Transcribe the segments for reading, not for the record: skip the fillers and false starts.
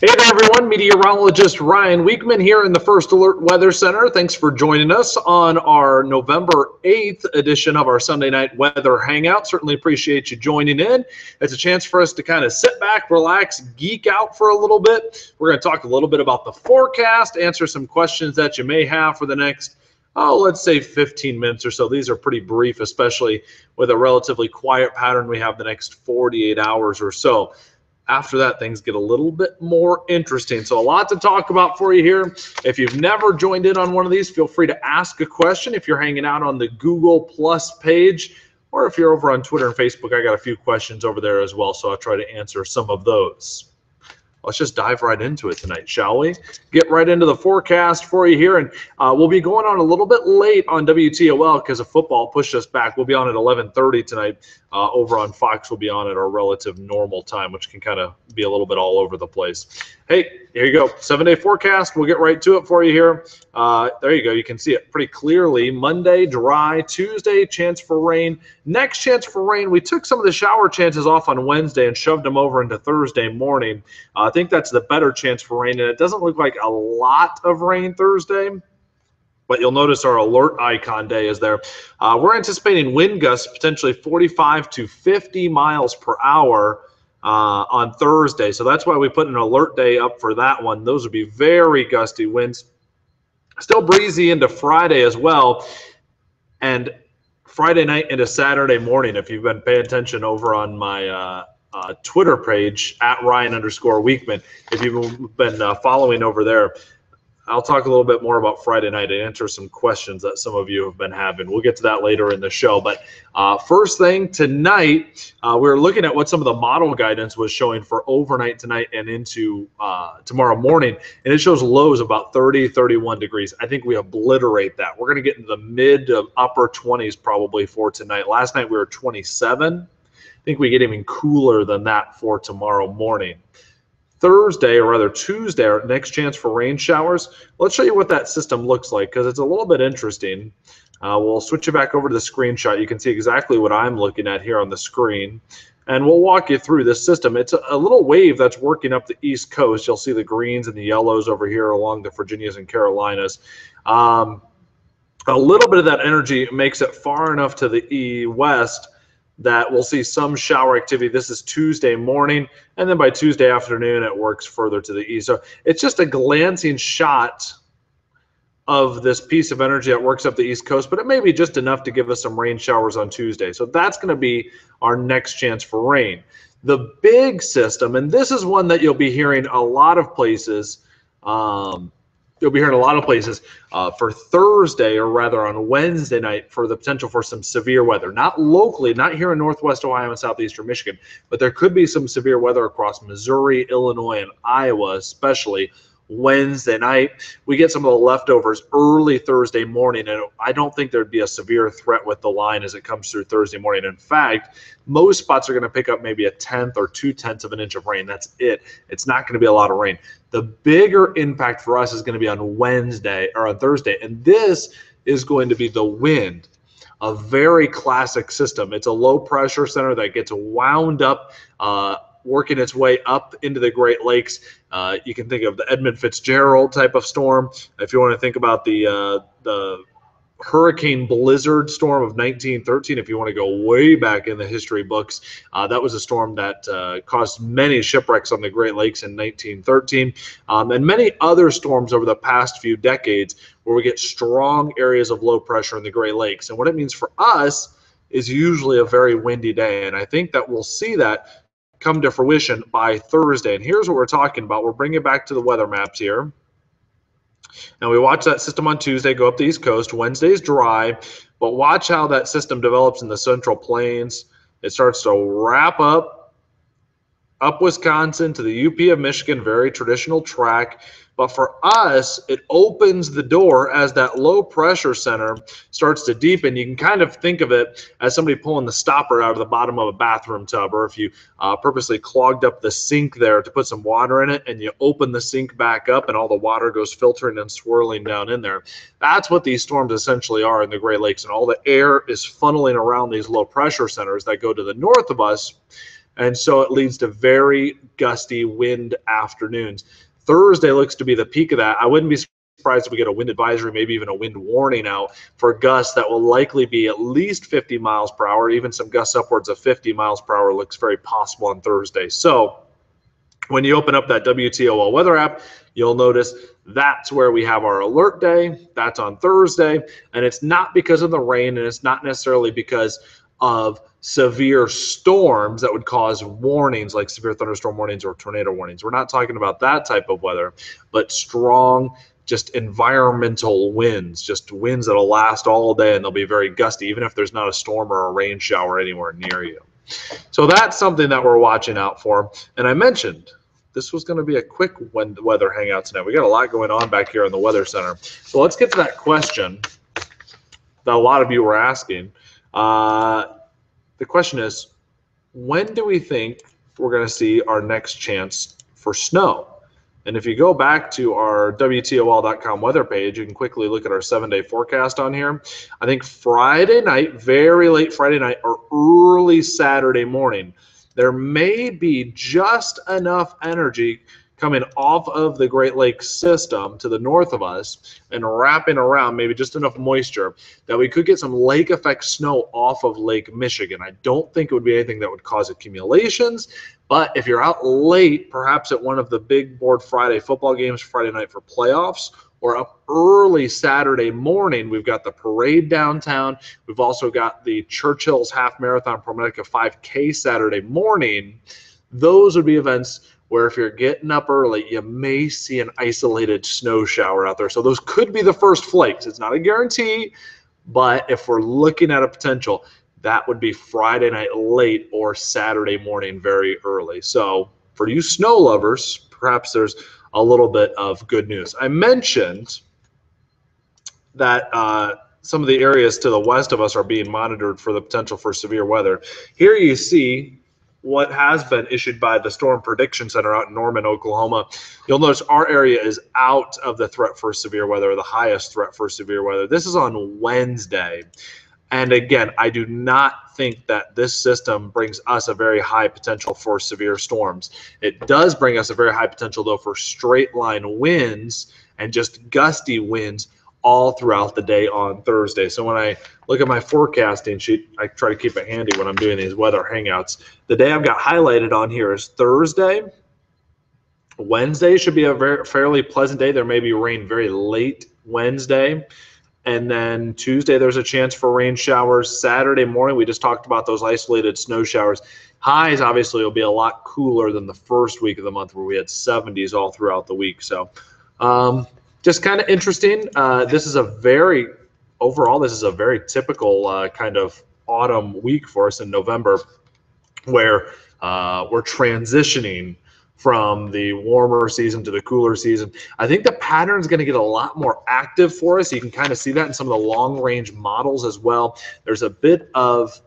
Hey there, everyone. Meteorologist Ryan Weekman here in the First Alert Weather Center. Thanks for joining us on our November 8th edition of our Sunday Night Weather Hangout. Certainly appreciate you joining in. It's a chance for us to kind of sit back, relax, geek out for a little bit. We're going to talk a little bit about the forecast, answer some questions that you may have for the next, let's say 15 minutes or so. These are pretty brief, especially with a relatively quiet pattern we have the next 48 hours or so. After that, things get a little bit more interesting. So a lot to talk about for you here. If you've never joined in on one of these, feel free to ask a question. If you're hanging out on the Google Plus page, or if you're over on Twitter and Facebook, I got a few questions over there as well, so I'll try to answer some of those. Let's just dive right into it tonight, shall we? Get right into the forecast for you here, and we'll be going on a little bit late on WTOL because of football pushed us back. We'll be on at 11:30 tonight. Over on Fox, we'll be on at our relative normal time, which can kind of be a little bit all over the place. Hey, here you go. 7-day forecast. We'll get right to it for you here. There you go. You can see it pretty clearly. Monday, dry. Tuesday, chance for rain. Next chance for rain, we took some of the shower chances off on Wednesday and shoved them over into Thursday morning. I think that's the better chance for rain, and it doesn't look like a lot of rain Thursday. But you'll notice our alert icon day is there. We're anticipating wind gusts potentially 45 to 50 miles per hour on Thursday. So that's why we put an alert day up for that one. Those would be very gusty winds. Still breezy into Friday as well. And Friday night into Saturday morning, if you've been paying attention over on my Twitter page, @Ryan_Weekman, if you've been following over there, I'll talk a little bit more about Friday night and answer some questions that some of you have been having. We'll get to that later in the show. But first thing tonight, we're looking at what some of the model guidance was showing for overnight tonight and into tomorrow morning. And it shows lows about 30, 31 degrees. I think we obliterate that. We're going to get into the mid to upper 20s probably for tonight. Last night we were 27. I think we get even cooler than that for tomorrow morning. Thursday, or rather Tuesday, our next chance for rain showers. Let's show you what that system looks like because it's a little bit interesting. We'll switch you back over to the screenshot. You can see exactly what I'm looking at here on the screen. And we'll walk you through this system. It's a little wave that's working up the East Coast. You'll see the greens and the yellows over here along the Virginias and Carolinas. A little bit of that energy makes it far enough to the west that we'll see some shower activity. This is Tuesday morning, and then by Tuesday afternoon, it works further to the east. So it's just a glancing shot of this piece of energy that works up the East Coast, but it may be just enough to give us some rain showers on Tuesday. So that's going to be our next chance for rain. The big system, and this is one that you'll be hearing a lot of places, for Thursday, or rather on Wednesday night, for the potential for some severe weather. Not locally, not here in Northwest Ohio and Southeastern Michigan, but there could be some severe weather across Missouri, Illinois, and Iowa, especially Wednesday night. We get some of the leftovers early Thursday morning, and I don't think there'd be a severe threat with the line as it comes through Thursday morning. In fact, most spots are going to pick up maybe 1/10 or 2/10 of an inch of rain. That's it. It's not going to be a lot of rain. The bigger impact for us is going to be on Wednesday or on Thursday, and this is going to be the wind. A very classic system. It's a low pressure center that gets wound up, working its way up into the Great Lakes. You can think of the Edmund Fitzgerald type of storm. If you want to think about the Hurricane Blizzard storm of 1913, if you want to go way back in the history books, that was a storm that caused many shipwrecks on the Great Lakes in 1913, and many other storms over the past few decades where we get strong areas of low pressure in the Great Lakes. And what it means for us is usually a very windy day, and I think that we'll see that come to fruition by Thursday. And here's what we're talking about. We're bringing it back to the weather maps here. Now, we watch that system on Tuesday go up the East Coast. Wednesday's dry, but watch how that system develops in the Central Plains. It starts to wrap up Wisconsin to the UP of Michigan, very traditional track. But for us, it opens the door as that low pressure center starts to deepen. You can kind of think of it as somebody pulling the stopper out of the bottom of a bathroom tub, or if you purposely clogged up the sink there to put some water in it and you open the sink back up and all the water goes filtering and swirling down in there. That's what these storms essentially are in the Great Lakes, and all the air is funneling around these low pressure centers that go to the north of us. and so it leads to very gusty wind afternoons. Thursday looks to be the peak of that. I wouldn't be surprised if we get a wind advisory, maybe even a wind warning out for gusts that will likely be at least 50 miles per hour. Even some gusts upwards of 50 miles per hour looks very possible on Thursday. So when you open up that WTOL weather app, you'll notice that's where we have our alert day. That's on Thursday, and it's not because of the rain, and it's not necessarily because of severe storms that would cause warnings like severe thunderstorm warnings or tornado warnings. We're not talking about that type of weather, but strong, just environmental winds, just winds that'll last all day, and they'll be very gusty, even if there's not a storm or a rain shower anywhere near you. So that's something that we're watching out for. And I mentioned this was going to be a quick weather hangout tonight. We got a lot going on back here in the Weather Center. So let's get to that question that a lot of you were asking. The question is, when do we think we're going to see our next chance for snow? And if you go back to our WTOL.com weather page, you can quickly look at our 7-day forecast on here. I think Friday night, very late Friday night, or early Saturday morning, there may be just enough energy coming off of the Great Lakes system to the north of us and wrapping around, maybe just enough moisture that we could get some lake effect snow off of Lake Michigan. I don't think it would be anything that would cause accumulations, but if you're out late, perhaps at one of the big board Friday football games, Friday night for playoffs, or up early Saturday morning, we've got the parade downtown. We've also got the Churchill's Half Marathon ProMedica 5K Saturday morning. Those would be events where if you're getting up early, you may see an isolated snow shower out there. So those could be the first flakes. It's not a guarantee, but if we're looking at a potential, that would be Friday night late or Saturday morning very early. So for you snow lovers, perhaps there's a little bit of good news. I mentioned that some of the areas to the west of us are being monitored for the potential for severe weather. Here you see what has been issued by the Storm Prediction Center out in Norman, Oklahoma. You'll notice our area is out of the threat for severe weather, the highest threat for severe weather. This is on Wednesday. And again, I do not think that this system brings us a very high potential for severe storms. It does bring us a very high potential, though, for straight line winds and just gusty winds all throughout the day on Thursday. So when I look at my forecasting sheet, I try to keep it handy when I'm doing these weather hangouts. The day I've got highlighted on here is Thursday. Wednesday should be a fairly pleasant day. There may be rain very late Wednesday. And then Tuesday, there's a chance for rain showers. Saturday morning, we just talked about those isolated snow showers. Highs, obviously, will be a lot cooler than the first week of the month where we had 70s all throughout the week. So just kind of interesting. This is a very typical kind of autumn week for us in November, where we're transitioning from the warmer season to the cooler season. I think the pattern is going to get a lot more active for us. You can kind of see that in some of the long-range models as well. There's a bit of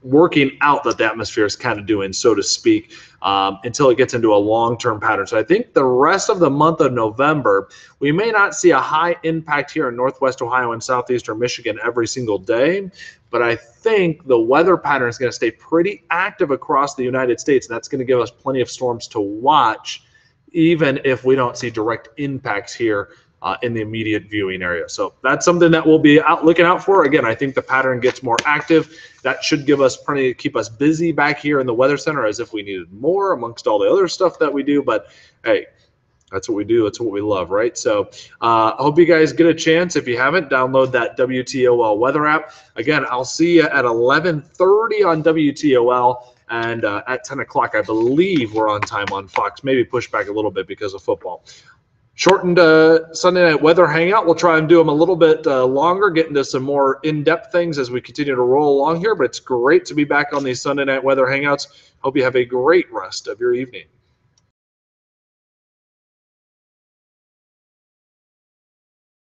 working out that the atmosphere is kind of doing, so to speak, until it gets into a long-term pattern. So I think the rest of the month of November, we may not see a high impact here in Northwest Ohio and Southeastern Michigan every single day, but I think the weather pattern is going to stay pretty active across the United States, and that's going to give us plenty of storms to watch, even if we don't see direct impacts here in the immediate viewing area. So that's something that we'll be looking out for. Again, I think the pattern gets more active. That should give us plenty to keep us busy back here in the Weather Center, as if we needed more amongst all the other stuff that we do. But hey, that's what we do. It's what we love, right? So I hope you guys get a chance. If you haven't, download that WTOL weather app. Again, I'll see you at 11:30 on WTOL. And at 10 o'clock, I believe we're on time on Fox. Maybe push back a little bit because of football. Shortened Sunday night weather hangout. We'll try and do them a little bit longer, get into some more in-depth things as we continue to roll along here. But it's great to be back on these Sunday night weather hangouts. Hope you have a great rest of your evening.